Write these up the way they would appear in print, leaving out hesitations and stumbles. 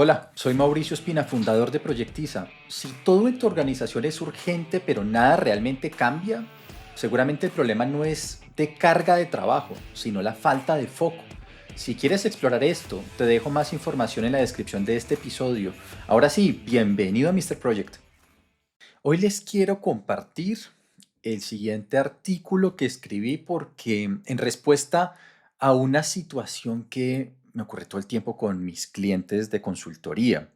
Hola, soy Mauricio Espina, fundador de Proyectiza. Si todo en tu organización es urgente pero nada realmente cambia, seguramente el problema no es de carga de trabajo, sino la falta de foco. Si quieres explorar esto, te dejo más información en la descripción de este episodio. Ahora sí, bienvenido a Mr. Project. Hoy les quiero compartir el siguiente artículo que escribí porque en respuesta a una situación que me ocurre todo el tiempo con mis clientes de consultoría.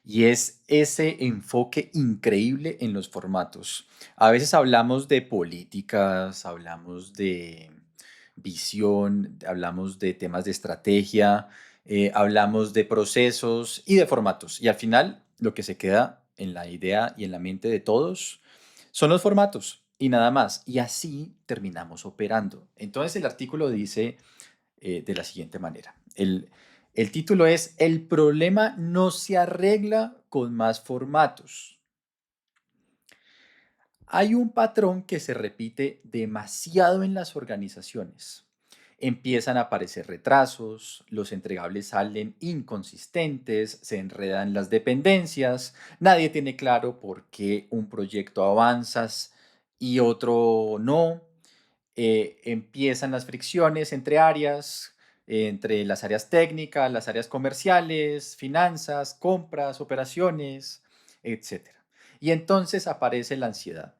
Y es ese enfoque increíble en los formatos. A veces hablamos de políticas, hablamos de visión, hablamos de temas de estrategia, hablamos de procesos y de formatos. Y al final lo que se queda en la idea y en la mente de todos son los formatos y nada más. Y así terminamos operando. Entonces el artículo dice de la siguiente manera. El título es El problema no se arregla con más formatos. Hay un patrón que se repite demasiado en las organizaciones. Empiezan a aparecer retrasos, los entregables salen inconsistentes, se enredan las dependencias, nadie tiene claro por qué un proyecto avanza y otro no. Empiezan las fricciones entre áreas, entre las áreas técnicas, las áreas comerciales, finanzas, compras, operaciones, etcétera. Y entonces aparece la ansiedad.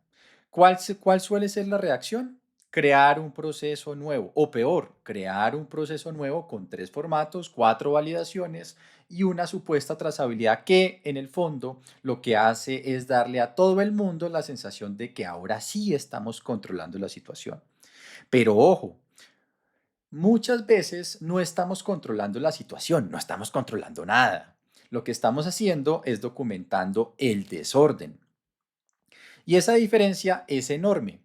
¿Cuál suele ser la reacción? Crear un proceso nuevo, o peor, crear un proceso nuevo con 3 formatos, 4 validaciones y una supuesta trazabilidad que en el fondo lo que hace es darle a todo el mundo la sensación de que ahora sí estamos controlando la situación. Pero ojo, muchas veces no estamos controlando la situación, no estamos controlando nada. Lo que estamos haciendo es documentando el desorden. Y esa diferencia es enorme,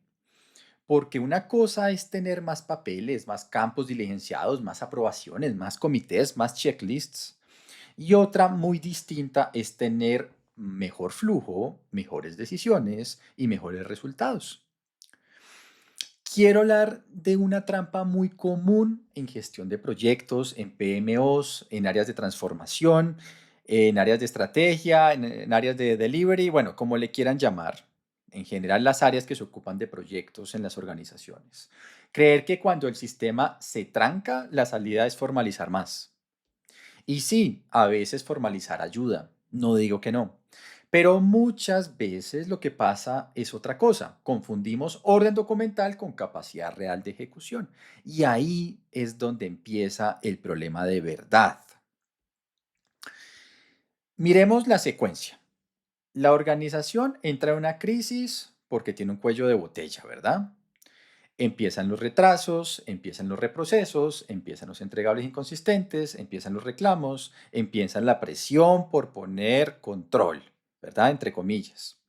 porque una cosa es tener más papeles, más campos diligenciados, más aprobaciones, más comités, más checklists. Y otra muy distinta es tener mejor flujo, mejores decisiones y mejores resultados. Quiero hablar de una trampa muy común en gestión de proyectos, en PMOs, en áreas de transformación, en áreas de estrategia, en áreas de delivery, bueno, como le quieran llamar. En general, las áreas que se ocupan de proyectos en las organizaciones. Creer que cuando el sistema se tranca, la salida es formalizar más. Y sí, a veces formalizar ayuda, no digo que no, pero muchas veces lo que pasa es otra cosa. Confundimos orden documental con capacidad real de ejecución. Y ahí es donde empieza el problema de verdad. Miremos la secuencia. La organización entra en una crisis porque tiene un cuello de botella, ¿verdad? Empiezan los retrasos, empiezan los reprocesos, empiezan los entregables inconsistentes, empiezan los reclamos, empieza la presión por poner control, ¿verdad? Entre comillas.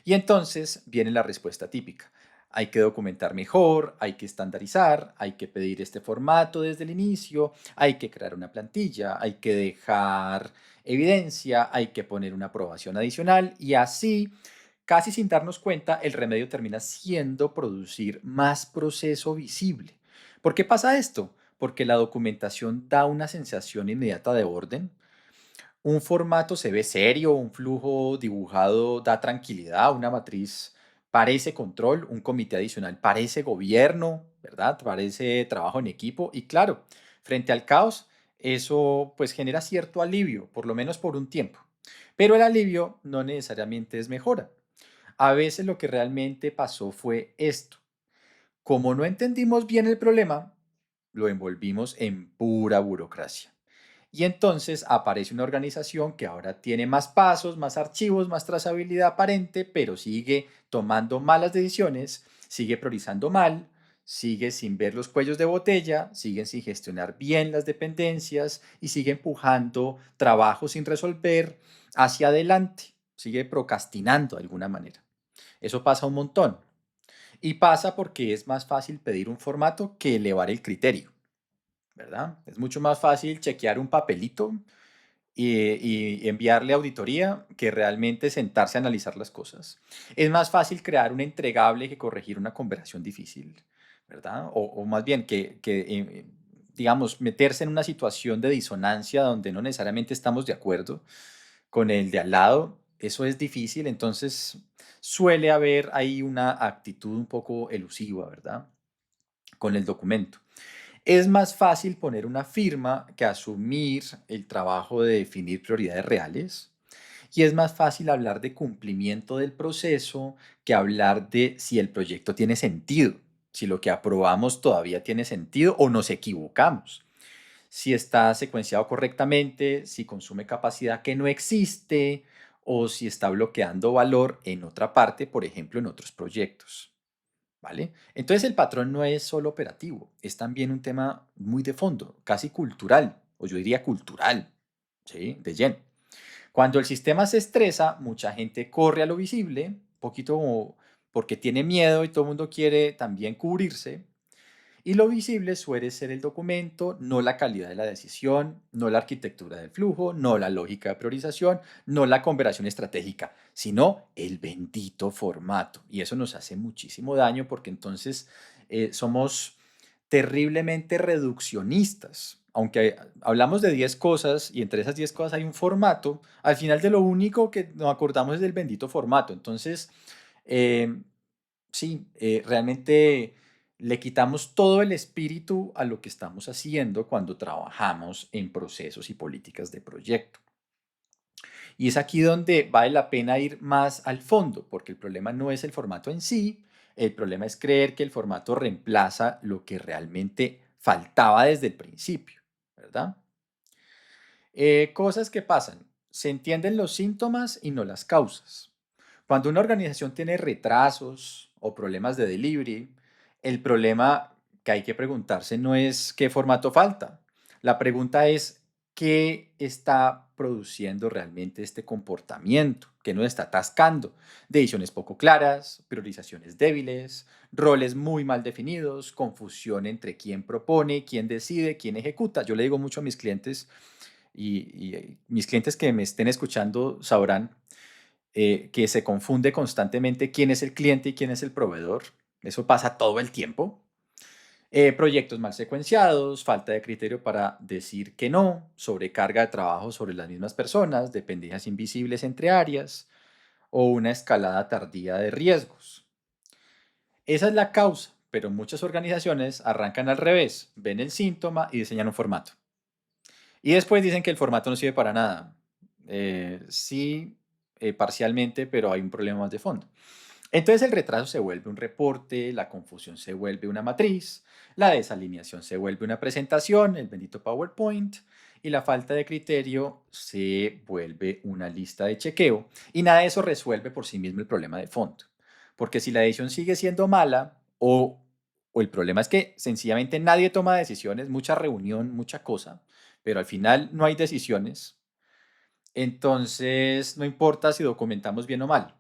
Y entonces viene la respuesta típica. Hay que documentar mejor, hay que estandarizar, hay que pedir este formato desde el inicio, hay que crear una plantilla, hay que dejar evidencia, hay que poner una aprobación adicional y así, casi sin darnos cuenta, el remedio termina siendo producir más proceso visible. ¿Por qué pasa esto? Porque la documentación da una sensación inmediata de orden, un formato se ve serio, un flujo dibujado da tranquilidad, una matriz parece control, un comité adicional parece gobierno, ¿verdad? Parece trabajo en equipo y claro, frente al caos, eso pues genera cierto alivio, por lo menos por un tiempo. Pero el alivio no necesariamente es mejora. A veces lo que realmente pasó fue esto. Como no entendimos bien el problema, lo envolvimos en pura burocracia. Y entonces aparece una organización que ahora tiene más pasos, más archivos, más trazabilidad aparente, pero sigue tomando malas decisiones, sigue priorizando mal, sigue sin ver los cuellos de botella, sigue sin gestionar bien las dependencias y sigue empujando trabajo sin resolver hacia adelante, sigue procrastinando de alguna manera. Eso pasa un montón. Y pasa porque es más fácil pedir un formato que elevar el criterio, ¿verdad? Es mucho más fácil chequear un papelito y enviarle auditoría que realmente sentarse a analizar las cosas. Es más fácil crear un entregable que corregir una conversación difícil, ¿verdad? O más bien que digamos, meterse en una situación de disonancia donde no necesariamente estamos de acuerdo con el de al lado, eso es difícil, entonces suele haber ahí una actitud un poco elusiva, ¿verdad? Con el documento. Es más fácil poner una firma que asumir el trabajo de definir prioridades reales. Y es más fácil hablar de cumplimiento del proceso que hablar de si el proyecto tiene sentido, si lo que aprobamos todavía tiene sentido o nos equivocamos, si está secuenciado correctamente, si consume capacidad que no existe o si está bloqueando valor en otra parte, por ejemplo, en otros proyectos. ¿Vale? Entonces el patrón no es solo operativo, es también un tema muy de fondo, casi cultural, o yo diría cultural, ¿sí? De lleno. Cuando el sistema se estresa, mucha gente corre a lo visible, un poquito como porque tiene miedo y todo el mundo quiere también cubrirse. Y lo visible suele ser el documento, no la calidad de la decisión, no la arquitectura del flujo, no la lógica de priorización, no la conversación estratégica, sino el bendito formato. Y eso nos hace muchísimo daño porque entonces somos terriblemente reduccionistas. Aunque hablamos de 10 cosas y entre esas 10 cosas hay un formato, al final de lo único que nos acordamos es del bendito formato. Entonces, eh, sí, realmente le quitamos todo el espíritu a lo que estamos haciendo cuando trabajamos en procesos y políticas de proyecto. Y es aquí donde vale la pena ir más al fondo, porque el problema no es el formato en sí, el problema es creer que el formato reemplaza lo que realmente faltaba desde el principio, ¿verdad? Cosas que pasan. Se entienden los síntomas y no las causas. Cuando una organización tiene retrasos o problemas de delivery, el problema que hay que preguntarse no es qué formato falta. La pregunta es qué está produciendo realmente este comportamiento, qué nos está atascando. Decisiones poco claras, priorizaciones débiles, roles muy mal definidos, confusión entre quién propone, quién decide, quién ejecuta. Yo le digo mucho a mis clientes y mis clientes que me estén escuchando sabrán que se confunde constantemente quién es el cliente y quién es el proveedor. Eso pasa todo el tiempo. Proyectos mal secuenciados, falta de criterio para decir que no, sobrecarga de trabajo sobre las mismas personas, dependencias invisibles entre áreas o una escalada tardía de riesgos. Esa es la causa, pero muchas organizaciones arrancan al revés, ven el síntoma y diseñan un formato. Y después dicen que el formato no sirve para nada. Sí, parcialmente, pero hay un problema más de fondo. Entonces el retraso se vuelve un reporte, la confusión se vuelve una matriz, la desalineación se vuelve una presentación, el bendito PowerPoint, y la falta de criterio se vuelve una lista de chequeo. Y nada de eso resuelve por sí mismo el problema de fondo. Porque si la decisión sigue siendo mala o el problema es que sencillamente nadie toma decisiones, mucha reunión, mucha cosa, pero al final no hay decisiones, entonces no importa si documentamos bien o mal,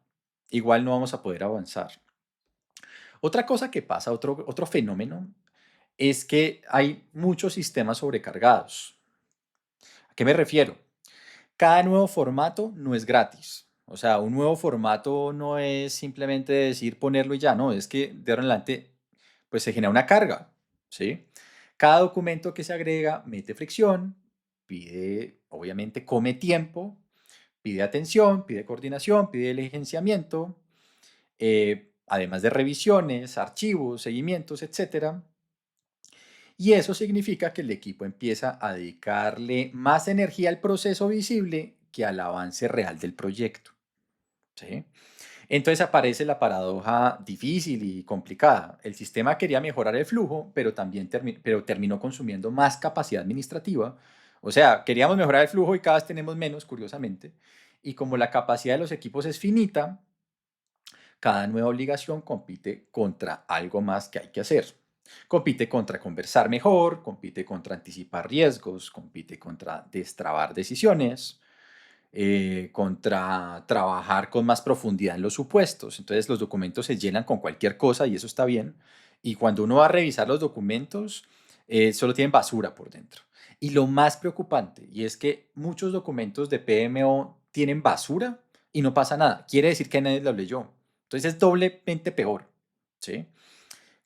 igual no vamos a poder avanzar. Otra cosa que pasa, otro fenómeno, es que hay muchos sistemas sobrecargados. ¿A qué me refiero? Cada nuevo formato no es gratis. O sea, un nuevo formato no es simplemente decir ponerlo y ya, no, es que de ahora en adelante pues se genera una carga, ¿sí? Cada documento que se agrega mete fricción, pide, obviamente, come tiempo, pide atención, pide coordinación, pide diligenciamiento, además de revisiones, archivos, seguimientos, etcétera. Y eso significa que el equipo empieza a dedicarle más energía al proceso visible que al avance real del proyecto. ¿Sí? Entonces aparece la paradoja difícil y complicada. El sistema quería mejorar el flujo, pero también pero terminó consumiendo más capacidad administrativa. O sea, queríamos mejorar el flujo y cada vez tenemos menos, curiosamente. Y como la capacidad de los equipos es finita, cada nueva obligación compite contra algo más que hay que hacer. Compite contra conversar mejor, compite contra anticipar riesgos, compite contra destrabar decisiones, contra trabajar con más profundidad en los supuestos. Entonces los documentos se llenan con cualquier cosa y eso está bien. Y cuando uno va a revisar los documentos, solo tienen basura por dentro. Y lo más preocupante, y es que muchos documentos de PMO tienen basura y no pasa nada. Quiere decir que nadie los leyó. Entonces es doblemente peor. ¿Sí?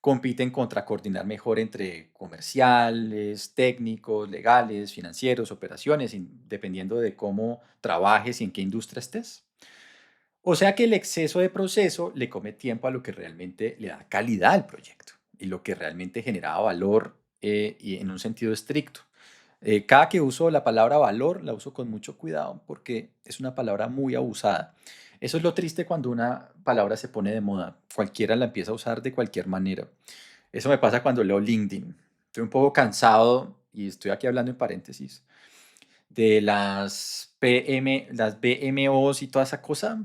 compiten contra coordinar mejor entre comerciales, técnicos, legales, financieros, operaciones, dependiendo de cómo trabajes y en qué industria estés. O sea que el exceso de proceso le come tiempo a lo que realmente le da calidad al proyecto y lo que realmente generaba valor y en un sentido estricto. Cada que uso la palabra valor, la uso con mucho cuidado porque es una palabra muy abusada. Eso es lo triste cuando una palabra se pone de moda. Cualquiera la empieza a usar de cualquier manera. Eso me pasa cuando leo LinkedIn. Estoy un poco cansado, y estoy aquí hablando en paréntesis, de las BMOs y toda esa cosa.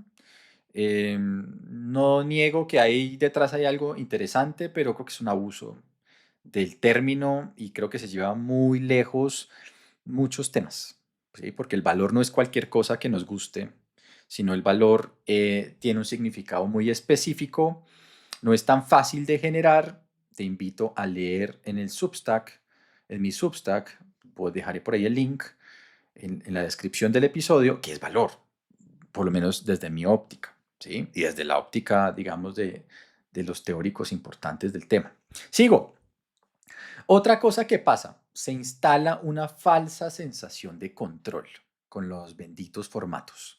No niego que ahí detrás hay algo interesante, pero creo que es un abuso del término y creo que se lleva muy lejos muchos temas, ¿sí? Porque el valor no es cualquier cosa que nos guste, sino el valor tiene un significado muy específico, no es tan fácil de generar. Te invito a leer en el Substack, en mi Substack, pues dejaré por ahí el link en la descripción del episodio, que es valor, por lo menos desde mi óptica, ¿sí? Y desde la óptica, digamos, de los teóricos importantes del tema. Sigo. Otra cosa que pasa, se instala una falsa sensación de control con los benditos formatos.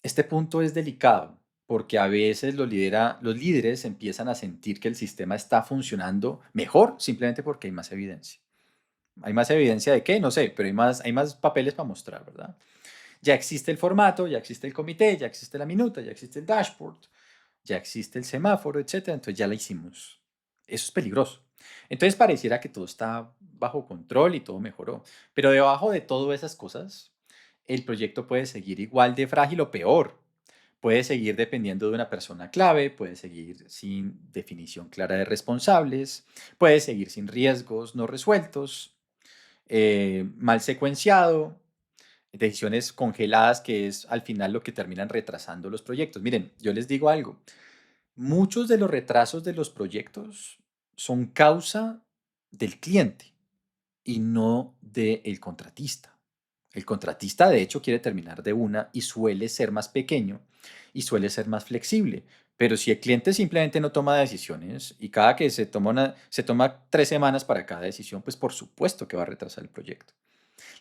Este punto es delicado porque a veces los líderes empiezan a sentir que el sistema está funcionando mejor simplemente porque hay más evidencia. ¿Hay más evidencia de qué? No sé, pero hay más papeles para mostrar, ¿verdad? Ya existe el formato, ya existe el comité, ya existe la minuta, ya existe el dashboard, ya existe el semáforo, etcétera. Entonces ya la hicimos. Eso es peligroso. Entonces pareciera que todo está bajo control y todo mejoró. Pero debajo de todas esas cosas, el proyecto puede seguir igual de frágil o peor. Puede seguir dependiendo de una persona clave, puede seguir sin definición clara de responsables, puede seguir sin riesgos no resueltos, mal secuenciado, decisiones congeladas, que es al final lo que terminan retrasando los proyectos. Miren, yo les digo algo, muchos de los retrasos de los proyectos son causa del cliente y no del contratista. El contratista, de hecho, quiere terminar de una y suele ser más pequeño y suele ser más flexible. Pero si el cliente simplemente no toma decisiones y cada que se toma 3 semanas para cada decisión, pues por supuesto que va a retrasar el proyecto.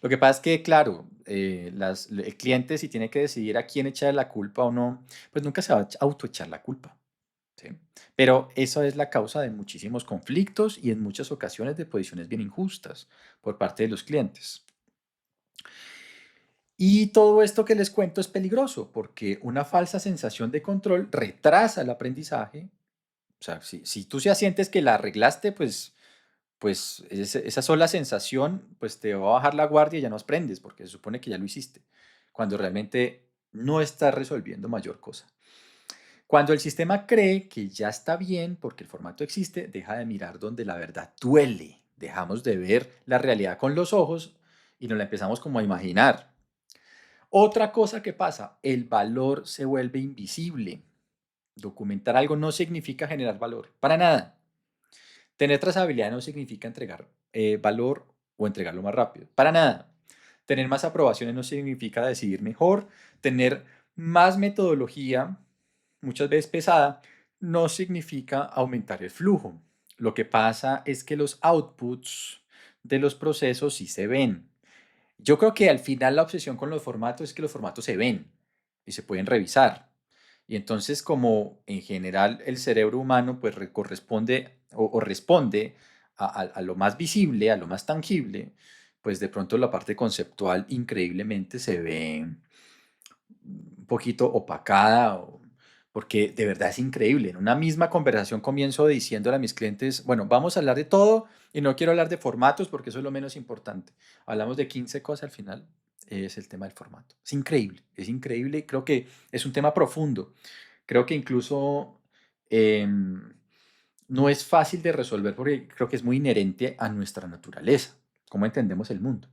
Lo que pasa es que, claro, el cliente, si tiene que decidir a quién echar la culpa o no, pues nunca se va a autoechar la culpa, ¿sí? Pero eso es la causa de muchísimos conflictos y en muchas ocasiones de posiciones bien injustas por parte de los clientes. Y todo esto que les cuento es peligroso porque una falsa sensación de control retrasa el aprendizaje. O sea, si tú ya sientes que la arreglaste, pues esa sola sensación pues te va a bajar la guardia y ya no aprendes porque se supone que ya lo hiciste, cuando realmente no estás resolviendo mayor cosa. Cuando el sistema cree que ya está bien porque el formato existe, deja de mirar donde la verdad duele. Dejamos de ver la realidad con los ojos y nos la empezamos como a imaginar. Otra cosa que pasa, el valor se vuelve invisible. Documentar algo no significa generar valor, para nada. Tener trazabilidad no significa entregar valor o entregarlo más rápido, para nada. Tener más aprobaciones no significa decidir mejor. Tener más metodología, muchas veces pesada, no significa aumentar el flujo. Lo que pasa es que los outputs de los procesos sí se ven. Yo creo que al final la obsesión con los formatos es que los formatos se ven y se pueden revisar. Y entonces, como en general el cerebro humano pues corresponde o responde a lo más visible, a lo más tangible, pues de pronto la parte conceptual increíblemente se ve un poquito opacada, porque de verdad es increíble. En una misma conversación comienzo diciéndole a mis clientes, bueno, vamos a hablar de todo y no quiero hablar de formatos porque eso es lo menos importante. Hablamos de 15 cosas al final, es el tema del formato. Es increíble, creo que es un tema profundo. Creo que incluso em, no es fácil de resolver porque creo que es muy inherente a nuestra naturaleza, cómo entendemos el mundo.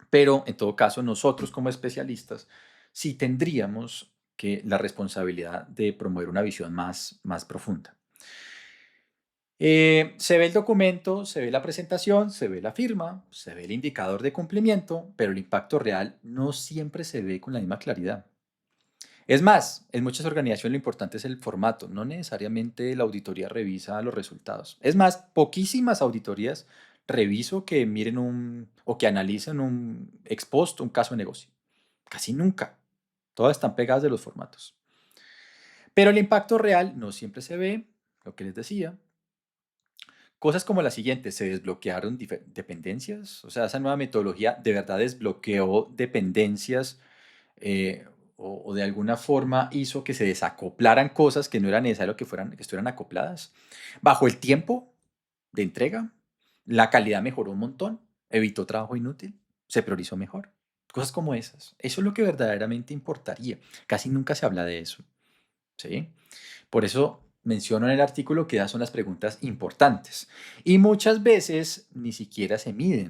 Pero en todo caso, nosotros como especialistas sí tendríamos que la responsabilidad de promover una visión más profunda. Se ve el documento, se ve la presentación, se ve la firma, se ve el indicador de cumplimiento, pero el impacto real no siempre se ve con la misma claridad. Es más, en muchas organizaciones lo importante es el formato, no necesariamente la auditoría revisa los resultados. Es más, poquísimas auditorías reviso que miren o que analicen un ex post, un caso de negocio. Casi nunca. Todas están pegadas de los formatos. Pero el impacto real no siempre se ve, lo que les decía. Cosas como la siguiente, se desbloquearon dependencias, o sea, esa nueva metodología de verdad desbloqueó dependencias eh, o de alguna forma hizo que se desacoplaran cosas que no era necesario que estuvieran acopladas. Bajo el tiempo de entrega, la calidad mejoró un montón, evitó trabajo inútil, se priorizó mejor. Cosas como esas. Eso es lo que verdaderamente importaría. Casi nunca se habla de eso. ¿Sí? Por eso menciono en el artículo que esas son las preguntas importantes. Y muchas veces ni siquiera se mide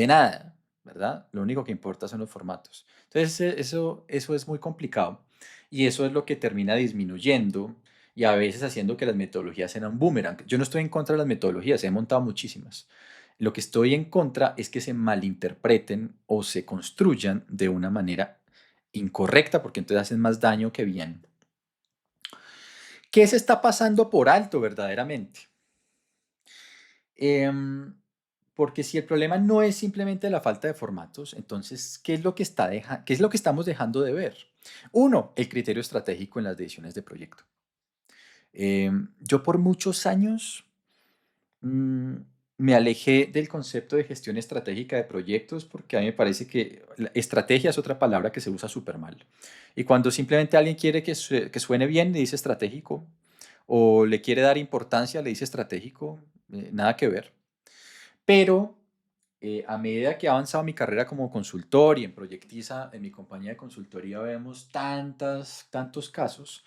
nada, ¿verdad? Lo único que importa son los formatos. Entonces, eso es muy complicado y eso es lo que termina disminuyendo y a veces haciendo que las metodologías sean un boomerang. Yo no estoy en contra de las metodologías, he montado muchísimas. Lo que estoy en contra es que se malinterpreten o se construyan de una manera incorrecta, porque entonces hacen más daño que bien. ¿Qué se está pasando por alto verdaderamente? Em, Porque si el problema no es simplemente la falta de formatos, entonces, ¿qué es lo que estamos dejando de ver? Uno, el criterio estratégico en las decisiones de proyecto. Yo por muchos años mm, me alejé del concepto de gestión estratégica de proyectos porque a mí me parece que la estrategia es otra palabra que se usa súper mal. Y cuando simplemente alguien quiere que suene bien, le dice estratégico, o le quiere dar importancia, le dice estratégico, nada que ver. Pero a medida que ha avanzado mi carrera como consultor y en Proyectiza, en mi compañía de consultoría, vemos tantos casos,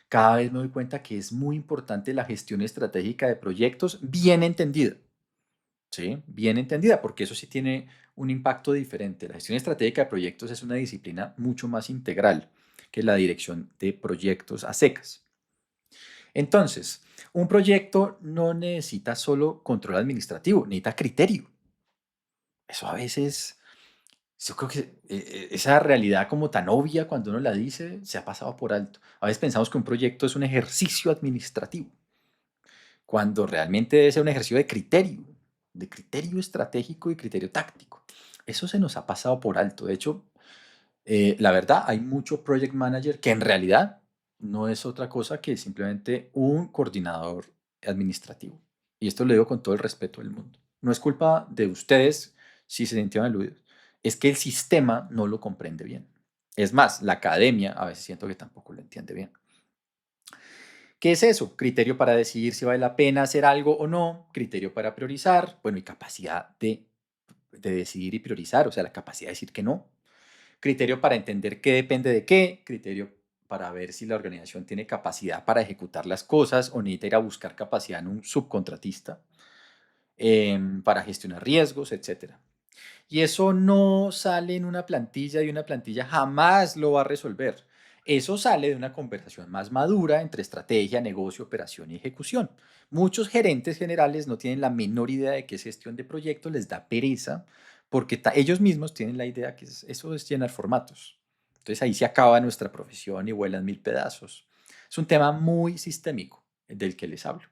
cada vez me doy cuenta que es muy importante la gestión estratégica de proyectos bien entendida. ¿Sí? Bien entendida, porque eso sí tiene un impacto diferente. La gestión estratégica de proyectos es una disciplina mucho más integral que la dirección de proyectos a secas. Entonces, un proyecto no necesita solo control administrativo, necesita criterio. Eso a veces, yo creo que esa realidad como tan obvia cuando uno la dice, se ha pasado por alto. A veces pensamos que un proyecto es un ejercicio administrativo, cuando realmente debe ser un ejercicio de criterio estratégico y criterio táctico. Eso se nos ha pasado por alto. De hecho, la verdad, hay mucho project manager que en realidad no es otra cosa que simplemente un coordinador administrativo. Y esto lo digo con todo el respeto del mundo. No es culpa de ustedes si se sintieron aludidos. Es que el sistema no lo comprende bien. Es más, la academia a veces siento que tampoco lo entiende bien. ¿Qué es eso? Criterio para decidir si vale la pena hacer algo o no, criterio para priorizar, bueno, y capacidad de decidir y priorizar, o sea, la capacidad de decir que no, criterio para entender qué depende de qué, criterio para ver si la organización tiene capacidad para ejecutar las cosas o necesita ir a buscar capacidad en un subcontratista, para gestionar riesgos, etcétera. Y eso no sale en una plantilla y una plantilla jamás lo va a resolver. Eso sale de una conversación más madura entre estrategia, negocio, operación y ejecución. Muchos gerentes generales no tienen la menor idea de qué es gestión de proyectos, les da pereza, porque ellos mismos tienen la idea que eso es llenar formatos. Entonces ahí se acaba nuestra profesión y vuelan mil pedazos. Es un tema muy sistémico del que les hablo.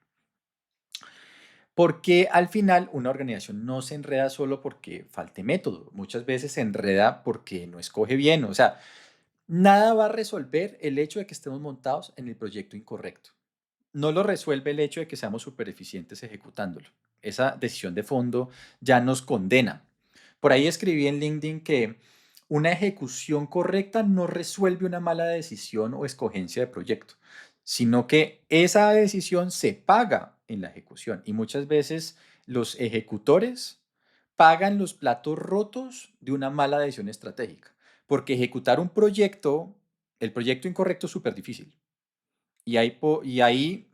Porque al final una organización no se enreda solo porque falte método, muchas veces se enreda porque no escoge bien, o sea, nada va a resolver el hecho de que estemos montados en el proyecto incorrecto. No lo resuelve el hecho de que seamos súper eficientes ejecutándolo. Esa decisión de fondo ya nos condena. Por ahí escribí en LinkedIn que una ejecución correcta no resuelve una mala decisión o escogencia de proyecto, sino que esa decisión se paga en la ejecución y muchas veces los ejecutores pagan los platos rotos de una mala decisión estratégica, porque ejecutar un proyecto, el proyecto incorrecto es súper difícil. Y ahí,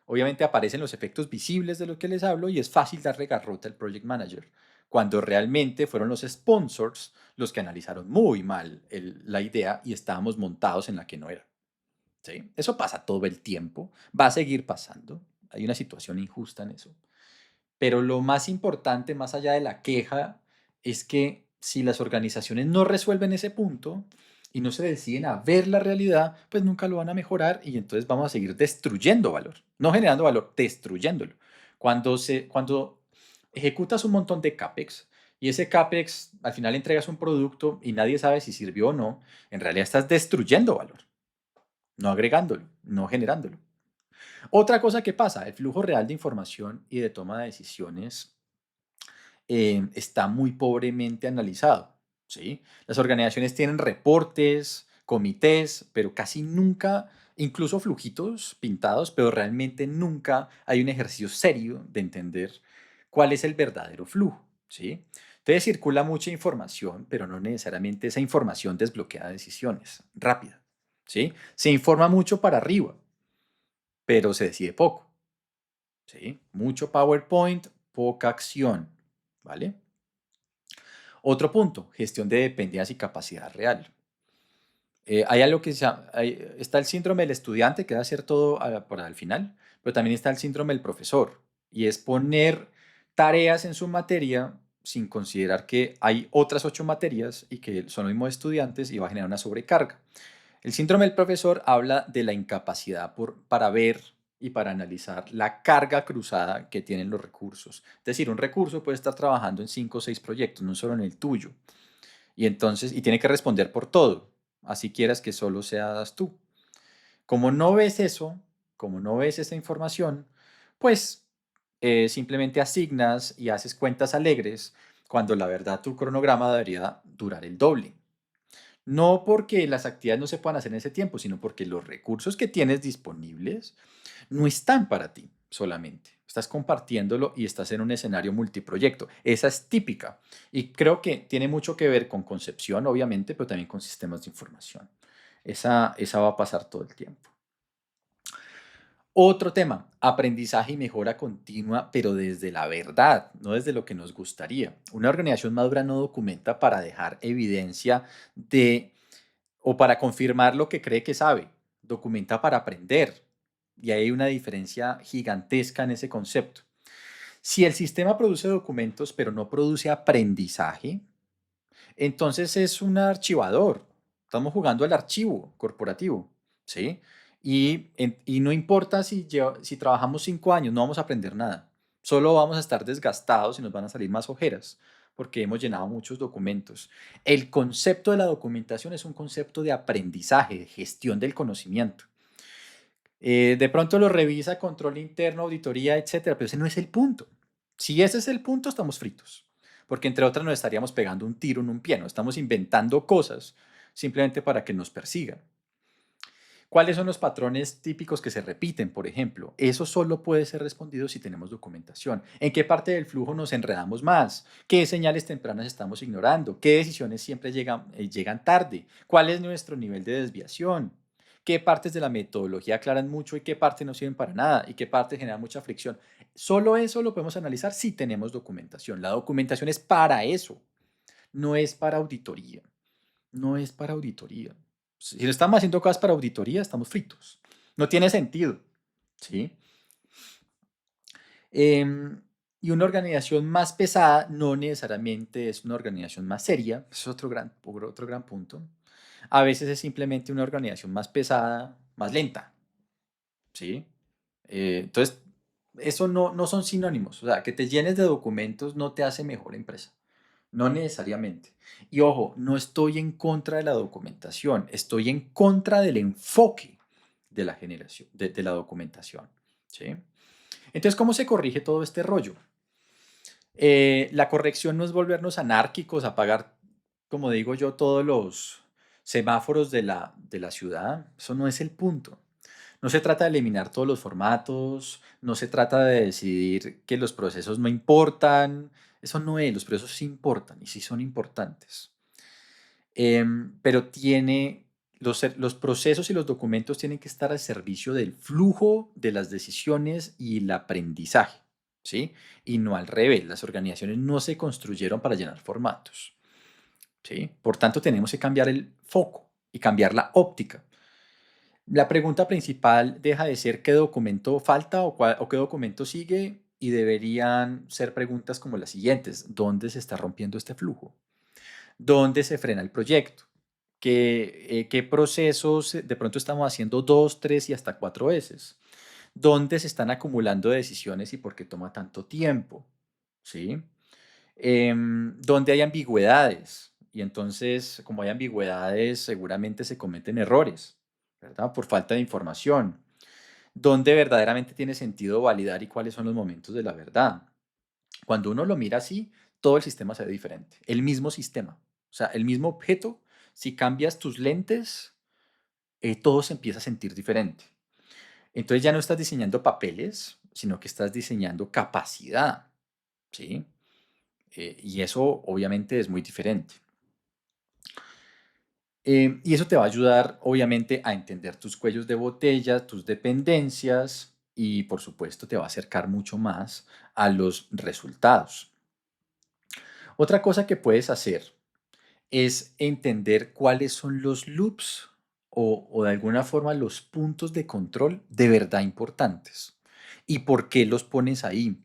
obviamente aparecen los efectos visibles de lo que les hablo y es fácil darle garrota al project manager, cuando realmente fueron los sponsors los que analizaron muy mal la idea y estábamos montados en la que no era. ¿Sí? Eso pasa todo el tiempo, va a seguir pasando, hay una situación injusta en eso. Pero lo más importante, más allá de la queja, es que si las organizaciones no resuelven ese punto y no se deciden a ver la realidad, pues nunca lo van a mejorar y entonces vamos a seguir destruyendo valor, no generando valor, destruyéndolo. Cuando ejecutas un montón de CAPEX y ese CAPEX al final entregas un producto y nadie sabe si sirvió o no, en realidad estás destruyendo valor, no agregándolo, no generándolo. Otra cosa que pasa, el flujo real de información y de toma de decisiones está muy pobremente analizado, ¿sí? Las organizaciones tienen reportes, comités, pero casi nunca, incluso flujitos pintados, pero realmente nunca hay un ejercicio serio de entender cuál es el verdadero flujo, ¿sí? Entonces circula mucha información, pero no necesariamente esa información desbloquea decisiones rápida, ¿sí? Se informa mucho para arriba, pero se decide poco, ¿sí? Mucho PowerPoint, poca acción, ¿vale? Otro punto, gestión de dependencias y capacidad real. Hay algo que se llama, está el síndrome del estudiante, que va a hacer todo para el final, pero también está el síndrome del profesor, y es poner tareas en su materia sin considerar que hay otras 8 materias y que son los mismos estudiantes y va a generar una sobrecarga. El síndrome del profesor habla de la incapacidad para ver y para analizar la carga cruzada que tienen los recursos. Es decir, un recurso puede estar trabajando en 5 o 6 proyectos, no solo en el tuyo. Y entonces, y tiene que responder por todo, así quieras que solo seas tú. Como no ves eso, como no ves esa información, pues simplemente asignas y haces cuentas alegres cuando la verdad tu cronograma debería durar el doble. No porque las actividades no se puedan hacer en ese tiempo, sino porque los recursos que tienes disponibles no están para ti solamente. Estás compartiéndolo y estás en un escenario multiproyecto. Esa es típica y creo que tiene mucho que ver con concepción, obviamente, pero también con sistemas de información. Esa va a pasar todo el tiempo. Otro tema, aprendizaje y mejora continua, pero desde la verdad, no desde lo que nos gustaría. Una organización madura no documenta para dejar evidencia de o para confirmar lo que cree que sabe, documenta para aprender. Y hay una diferencia gigantesca en ese concepto. Si el sistema produce documentos pero no produce aprendizaje, entonces es un archivador. Estamos jugando al archivo corporativo, ¿sí? Y no importa si trabajamos 5 años, no vamos a aprender nada. Solo vamos a estar desgastados y nos van a salir más ojeras porque hemos llenado muchos documentos. El concepto de la documentación es un concepto de aprendizaje, de gestión del conocimiento. De pronto lo revisa control interno, auditoría, etcétera, pero ese no es el punto. Si ese es el punto, estamos fritos. Porque entre otras nos estaríamos pegando un tiro en un pie, no estamos inventando cosas simplemente para que nos persigan. ¿Cuáles son los patrones típicos que se repiten, por ejemplo? Eso solo puede ser respondido si tenemos documentación. ¿En qué parte del flujo nos enredamos más? ¿Qué señales tempranas estamos ignorando? ¿Qué decisiones siempre llegan tarde? ¿Cuál es nuestro nivel de desviación? ¿Qué partes de la metodología aclaran mucho y qué partes no sirven para nada? ¿Y qué partes generan mucha fricción? Solo eso lo podemos analizar si tenemos documentación. La documentación es para eso, no es para auditoría. No es para auditoría. Si no estamos haciendo cosas para auditoría, estamos fritos. No tiene sentido, ¿sí? Em, y una organización más pesada no necesariamente es una organización más seria. Es otro gran punto. A veces es simplemente una organización más pesada, más lenta, ¿sí? Entonces, eso no son sinónimos. O sea, que te llenes de documentos no te hace mejor empresa. No necesariamente. Y ojo, no estoy en contra de la documentación, estoy en contra del enfoque de la generación, de la documentación. ¿Sí? Entonces, ¿cómo se corrige todo este rollo? La corrección no es volvernos anárquicos, apagar, como digo yo, todos los semáforos de la ciudad. Eso no es el punto. No se trata de eliminar todos los formatos, no se trata de decidir que los procesos no importan. Eso no es, los procesos sí importan y sí son importantes. Pero los procesos y los documentos tienen que estar al servicio del flujo de las decisiones y el aprendizaje, ¿sí? Y no al revés, las organizaciones no se construyeron para llenar formatos, ¿sí? Por tanto, tenemos que cambiar el foco y cambiar la óptica. La pregunta principal deja de ser qué documento falta o qué documento sigue y deberían ser preguntas como las siguientes. ¿Dónde se está rompiendo este flujo? ¿Dónde se frena el proyecto? qué procesos de pronto estamos haciendo 2, 3 y hasta 4 veces. ¿Dónde se están acumulando decisiones y por qué toma tanto tiempo? ¿Sí? Donde hay ambigüedades. Y entonces, como hay ambigüedades, seguramente se cometen errores, ¿verdad? Por falta de información. Donde verdaderamente tiene sentido validar y cuáles son los momentos de la verdad. Cuando uno lo mira así, todo el sistema se ve diferente. El mismo sistema, o sea, el mismo objeto, si cambias tus lentes, todo se empieza a sentir diferente. Entonces ya no estás diseñando papeles, sino que estás diseñando capacidad, ¿sí? Y eso obviamente es muy diferente. Y eso te va a ayudar, obviamente, a entender tus cuellos de botella, tus dependencias y, por supuesto, te va a acercar mucho más a los resultados. Otra cosa que puedes hacer es entender cuáles son los loops o de alguna forma los puntos de control de verdad importantes y por qué los pones ahí.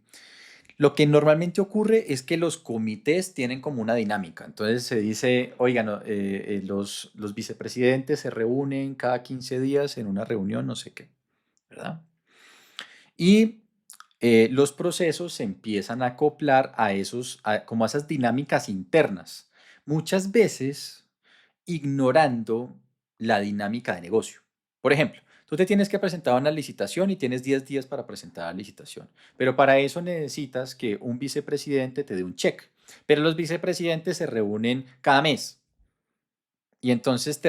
Lo que normalmente ocurre es que los comités tienen como una dinámica. Entonces se dice, oigan, los vicepresidentes se reúnen cada 15 días en una reunión, no sé qué, ¿verdad? Y los procesos se empiezan a acoplar a como a esas dinámicas internas. Muchas veces ignorando la dinámica de negocio. Por ejemplo, tú te tienes que presentar a una licitación y tienes 10 días para presentar la licitación, pero para eso necesitas que un vicepresidente te dé un cheque, pero los vicepresidentes se reúnen cada mes y entonces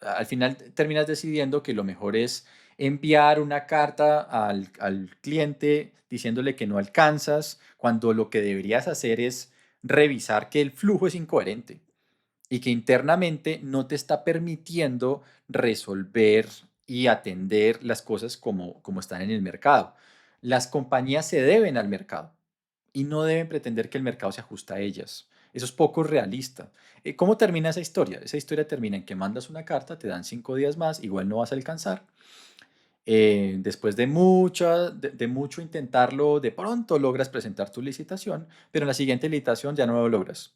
al final terminas decidiendo que lo mejor es enviar una carta al cliente diciéndole que no alcanzas, cuando lo que deberías hacer es revisar que el flujo es incoherente y que internamente no te está permitiendo resolver y atender las cosas como están en el mercado. Las compañías se deben al mercado y no deben pretender que el mercado se ajusta a ellas. Eso es poco realista. ¿Cómo termina esa historia? Esa historia termina en que mandas una carta, te dan 5 días más, igual no vas a alcanzar. Después de mucho intentarlo, de pronto logras presentar tu licitación, pero en la siguiente licitación ya no lo logras.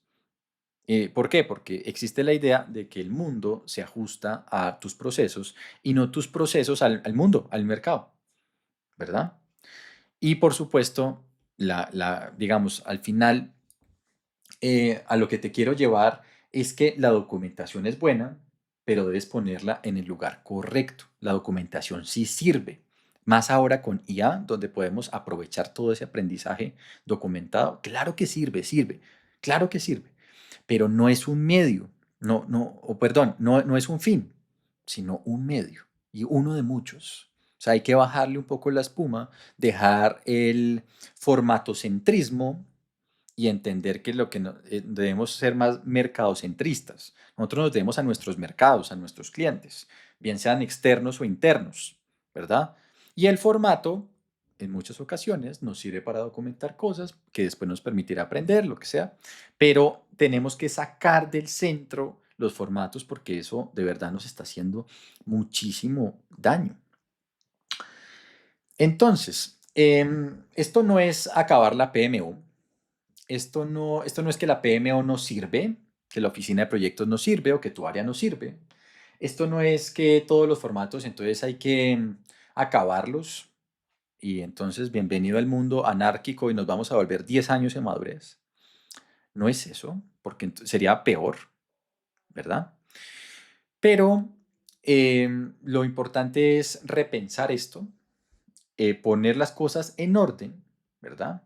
¿Por qué? Porque existe la idea de que el mundo se ajusta a tus procesos y no tus procesos al mundo, al mercado, ¿verdad? Y por supuesto, digamos, al final, a lo que te quiero llevar es que la documentación es buena, pero debes ponerla en el lugar correcto. La documentación sí sirve. Más ahora con IA, donde podemos aprovechar todo ese aprendizaje documentado. Claro que sirve, sirve. Claro que sirve, pero no es un medio, o perdón, no es un fin, sino un medio y uno de muchos. O sea, hay que bajarle un poco la espuma, dejar el formatocentrismo y entender que debemos ser más mercadocentristas. Nosotros nos debemos a nuestros mercados, a nuestros clientes, bien sean externos o internos, ¿verdad? Y el formato, en muchas ocasiones, nos sirve para documentar cosas que después nos permitirá aprender, lo que sea, pero tenemos que sacar del centro los formatos porque eso de verdad nos está haciendo muchísimo daño. Entonces, esto no es acabar la PMO, esto no es que la PMO no sirve, que la oficina de proyectos no sirve o que tu área no sirve. Esto no es que todos los formatos, entonces hay que acabarlos y entonces bienvenido al mundo anárquico y nos vamos a volver 10 años en madurez. No es eso, porque sería peor, ¿verdad? Pero lo importante es repensar esto, poner las cosas en orden, ¿verdad?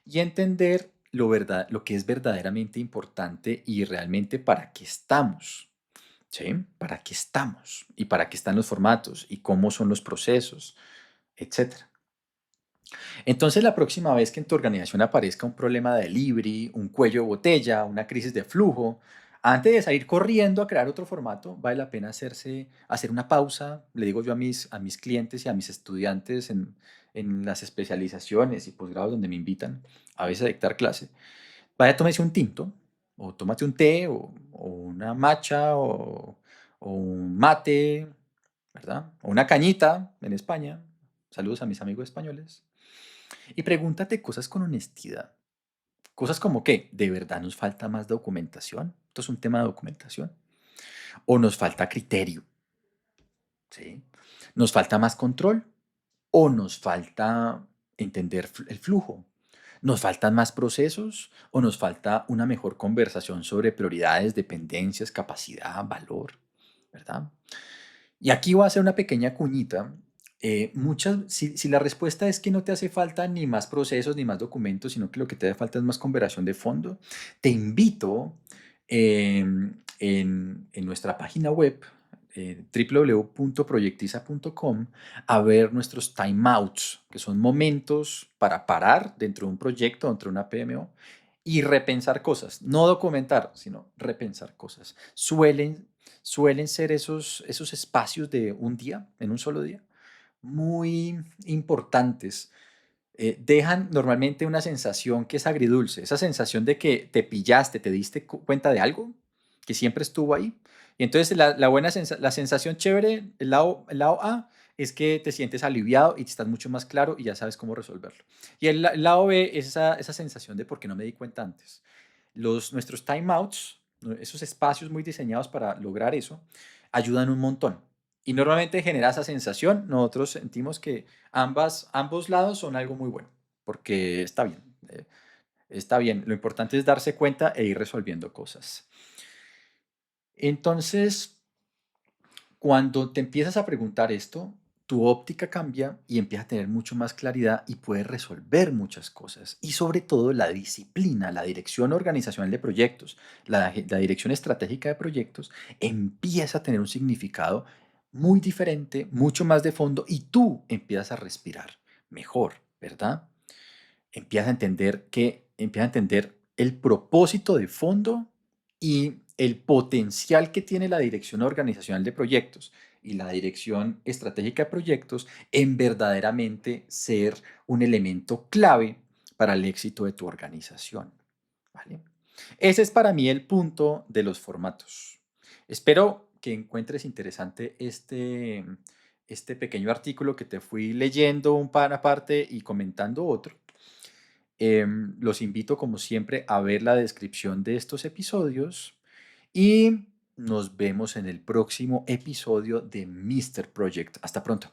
Y entender lo que es verdaderamente importante y realmente para qué estamos, ¿sí? ¿Para qué estamos? Y para qué están los formatos y cómo son los procesos, etcétera. Entonces, la próxima vez que en tu organización aparezca un problema de delivery, un cuello de botella, una crisis de flujo, antes de salir corriendo a crear otro formato, vale la pena hacer una pausa, le digo yo a mis clientes y a mis estudiantes en las especializaciones y posgrados donde me invitan a veces a dictar clase. Vaya, tómese un tinto, o tómate un té, o una matcha, o un mate, ¿verdad? O una cañita en España. Saludos a mis amigos españoles. Y pregúntate cosas con honestidad. Cosas como que, ¿de verdad nos falta más documentación? Esto es un tema de documentación. o nos falta criterio, ¿sí? Nos falta más control o nos falta entender el flujo. ¿Nos faltan más procesos o nos falta una mejor conversación sobre prioridades, dependencias, capacidad, valor? ¿Verdad? Y aquí voy a hacer una pequeña cuñita. Si la respuesta es que no te hace falta ni más procesos ni más documentos, sino que lo que te hace falta es más conversación de fondo, te invito en nuestra página web, www.proyectiza.com, a ver nuestros timeouts, que son momentos para parar dentro de un proyecto, dentro de una PMO, y repensar cosas. No documentar, sino repensar cosas. Suelen ser esos espacios de un día, en un solo día, muy importantes. Dejan normalmente una sensación que es agridulce, esa sensación de que te pillaste, te diste cuenta de algo que siempre estuvo ahí. Y entonces la sensación chévere, el lado A, es que te sientes aliviado y estás mucho más claro y ya sabes cómo resolverlo. Y el lado B es esa sensación de por qué no me di cuenta antes. Nuestros timeouts, esos espacios muy diseñados para lograr eso, ayudan un montón. Y normalmente genera esa sensación. Nosotros sentimos que ambos lados son algo muy bueno, porque está bien. Está bien. Lo importante es darse cuenta e ir resolviendo cosas. Entonces, cuando te empiezas a preguntar esto, tu óptica cambia y empiezas a tener mucho más claridad y puedes resolver muchas cosas. Y sobre todo la disciplina, la dirección organizacional de proyectos, la dirección estratégica de proyectos empieza a tener un significado muy diferente, mucho más de fondo y tú empiezas a respirar mejor, ¿verdad? Empiezas a entender el propósito de fondo y el potencial que tiene la dirección organizacional de proyectos y la dirección estratégica de proyectos en verdaderamente ser un elemento clave para el éxito de tu organización. ¿Vale? Ese es para mí el punto de los formatos. Espero que encuentres interesante este pequeño artículo que te fui leyendo un par aparte y comentando otro. Los invito, como siempre, a ver la descripción de estos episodios y nos vemos en el próximo episodio de Mr. Project. Hasta pronto.